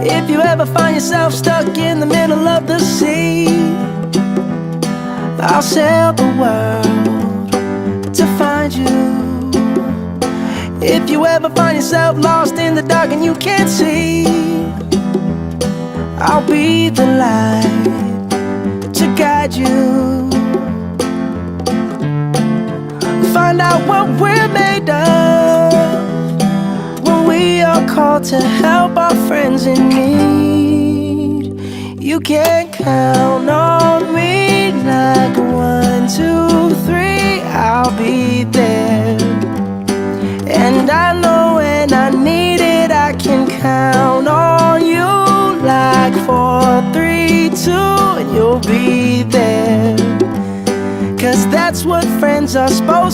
If you ever find yourself stuck in the middle of the sea, I'll sail the world to find you. If you ever find yourself lost in the dark and you can't see, I'll be the light to guide you. Find out what we're made of when we are called to help our friends in need. You can count on me like 1, 2, 3, I'll be there. And I know when I need it, I can count on you like 4, 3, 2, and you'll be there. 'Cause that's what friends are supposed to